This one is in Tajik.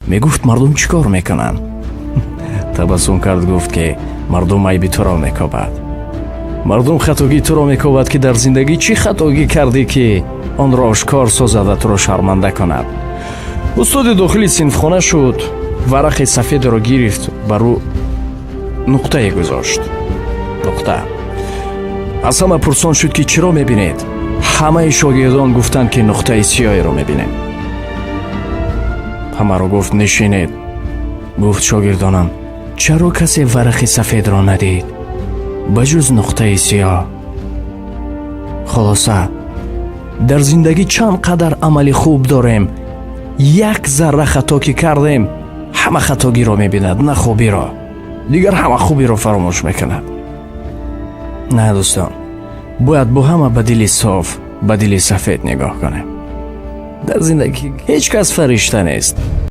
мегуфт мардум чӣ кор мекунанд? Табассум кард, гуфт ки мардум айби туро мекобад. мардум хатогии туро мекобад ки дар зиндагӣ чӣ хатогӣ кардӣ ки онро ошкор созад ва туро шарманда кунад. устоди дохили синфхона шуд, варақи сафедро гирифт, бар ӯ нуқтае гузошт. нуқта. аз ҳама пурсон шуд ки чиро мебинед? ҳамаи шогирдон гуфтанд ки нуқтаи сиёҳеро мебинем. ҳамаро гуфт нишинед. гуфт шогирдонам, чаро касе варақи сафедро надид ба ҷуз нуқтаи сиёҳ? холоса, дар зиндагӣ чанд қадар амали хуб дорем, як зарра хато ки кардем, ҳама хатогиро мебинад, на хубиро. дигар ҳама хубиро фаромӯш мекунад. на дӯстон, бояд бо ҳама ба дили соф, ба дили сафед нигоҳ кунем. дар зиндагӣ ҳеҷ кас фаришта нест.